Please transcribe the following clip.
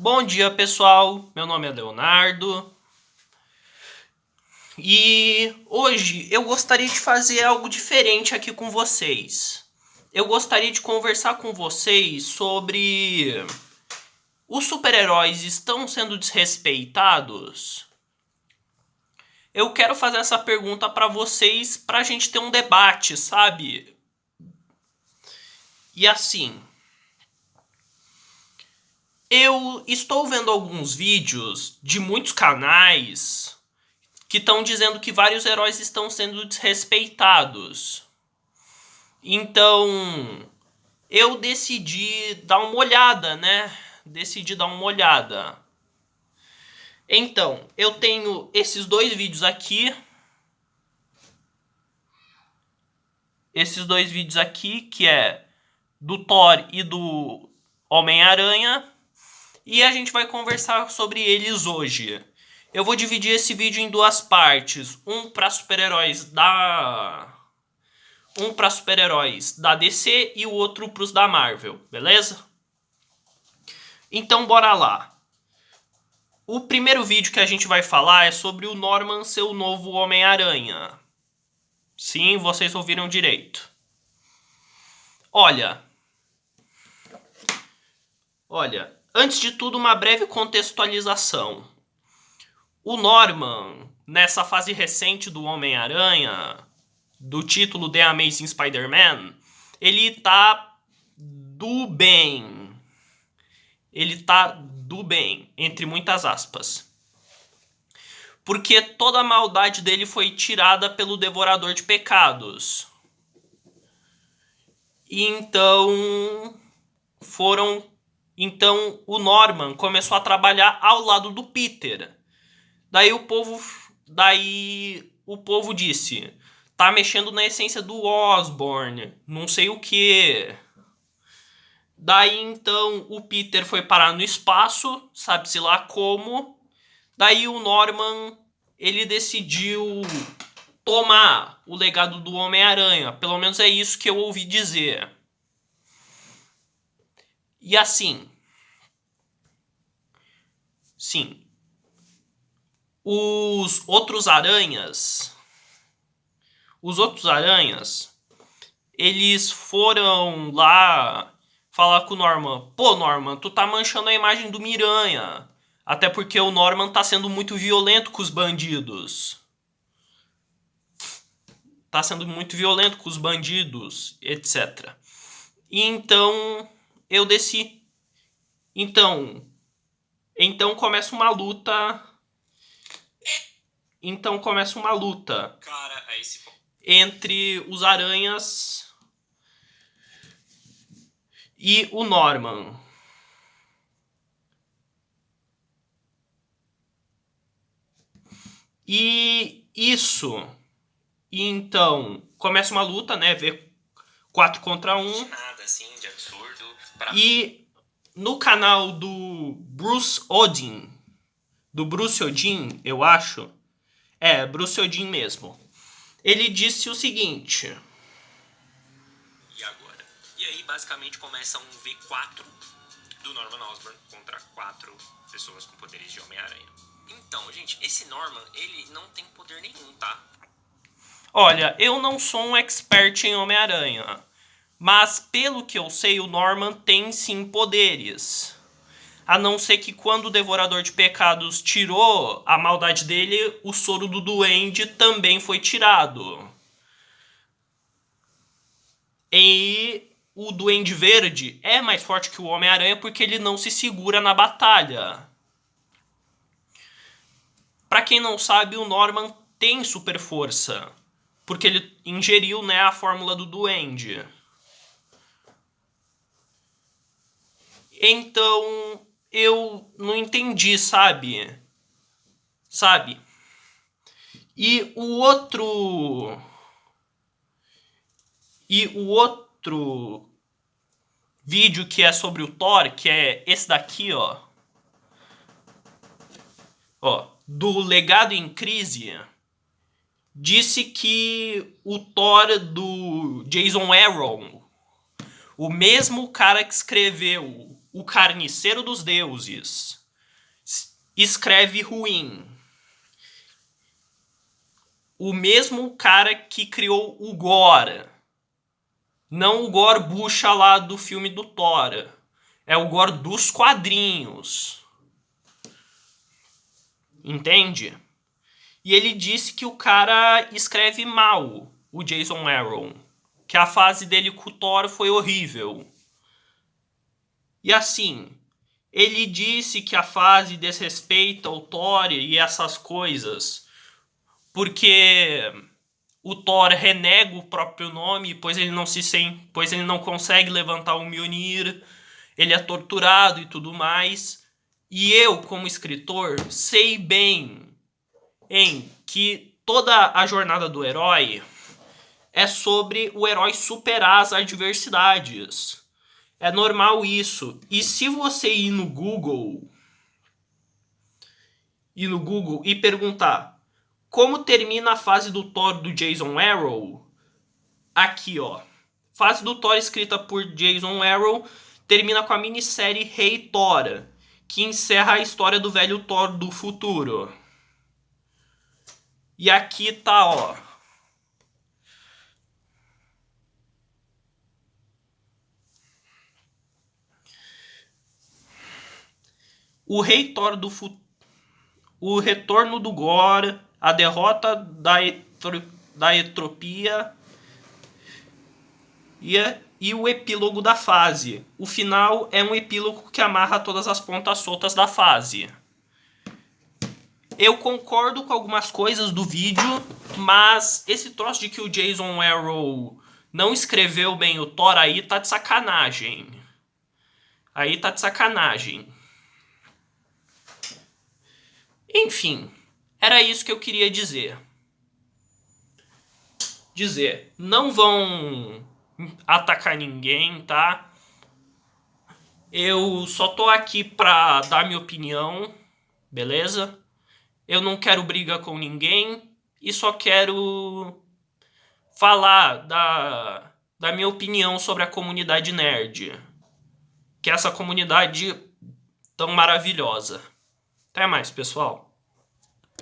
Bom dia, pessoal. Meu nome é Leonardo e hoje eu gostaria de fazer algo diferente aqui com vocês. Eu gostaria de conversar com vocês sobre os super-heróis estão sendo desrespeitados? Eu quero fazer essa pergunta para vocês para a gente ter um debate, sabe? E assim, eu estou vendo alguns vídeos de muitos canais que estão dizendo que vários heróis estão sendo desrespeitados. Então, eu decidi dar uma olhada, né? Decidi dar uma olhada. Então, eu tenho esses dois vídeos aqui. Esses dois vídeos aqui, que é do Thor e do Homem-Aranha. E a gente vai conversar sobre eles hoje. Eu vou dividir esse vídeo em duas partes. Um para super-heróis da DC e o outro para os da Marvel, beleza? Então bora lá. O primeiro vídeo que a gente vai falar é sobre o Norman ser o novo Homem-Aranha. Sim, vocês ouviram direito. Olha, antes de tudo uma breve contextualização. O Norman, nessa fase recente do Homem-Aranha, do título The Amazing Spider-Man, ele tá do bem. Ele tá do bem, entre muitas aspas. Porque toda a maldade dele foi tirada pelo Devorador de Pecados. E então o Norman começou a trabalhar ao lado do Peter. Daí o povo disse: "Tá mexendo na essência do Osborn, não sei o quê". Daí então o Peter foi parar no espaço, sabe-se lá como. Daí o Norman, ele decidiu tomar o legado do Homem-Aranha. Pelo menos é isso que eu ouvi dizer. E assim, sim, os outros aranhas, eles foram lá falar com o Norman. Pô, Norman, tu tá manchando a imagem do Miranha. Até porque o Norman tá sendo muito violento com os bandidos. Tá sendo muito violento com os bandidos, etc. E então eu desci. Então começa uma luta. Então começa uma luta entre os aranhas e o Norman. E isso. E então começa uma luta, né? Vê 4 contra 1. Nada assim de absurdo. E no canal do Bruce Odin, eu acho. É, Bruce Odin mesmo. Ele disse o seguinte. E agora? E aí basicamente começa um V4 do Norman Osborn contra 4 pessoas com poderes de Homem-Aranha. Então, gente, esse Norman, ele não tem poder nenhum, tá? Olha, eu não sou um expert em Homem-Aranha, mas pelo que eu sei, o Norman tem sim poderes. A não ser que quando o Devorador de Pecados tirou a maldade dele, o soro do Duende também foi tirado. E o Duende Verde é mais forte que o Homem-Aranha porque ele não se segura na batalha. Pra quem não sabe, o Norman tem super força, porque ele ingeriu, né, a fórmula do Duende. Então, eu não entendi, sabe? E o outro vídeo que é sobre o Thor, que é esse daqui, ó. Ó, do Legado em Crise, disse que o Thor do Jason Aaron, o mesmo cara que escreveu o carniceiro dos deuses, escreve ruim. O mesmo cara que criou o Gore. Não o Gore Bucha lá do filme do Thor. É o Gore dos quadrinhos. Entende? E ele disse que o cara escreve mal, o Jason Aaron. Que a fase dele com o Thor foi horrível. E assim, ele disse que a fase desrespeita o Thor e essas coisas. Porque o Thor renega o próprio nome, pois ele não consegue levantar o Mjolnir, ele é torturado e tudo mais. E eu, como escritor, sei bem que toda a jornada do herói é sobre o herói superar as adversidades. É normal isso. E se você ir no Google e perguntar como termina a fase do Thor do Jason Aaron, aqui ó, fase do Thor escrita por Jason Aaron termina com a minissérie Rei Thor, que encerra a história do velho Thor do futuro. E aqui tá, ó, o Rei Thor do futuro, o retorno do Gore, a derrota da Entropia e o epílogo da fase. O final é um epílogo que amarra todas as pontas soltas da fase. Eu concordo com algumas coisas do vídeo, mas esse troço de que o Jason Aaron não escreveu bem o Thor aí tá de sacanagem. Aí tá de sacanagem. Enfim, era isso que eu queria dizer. Não vão atacar ninguém, tá? Eu só tô aqui pra dar minha opinião, beleza? Eu não quero briga com ninguém e só quero falar da minha opinião sobre a comunidade nerd. Que é essa comunidade tão maravilhosa. Até mais, pessoal.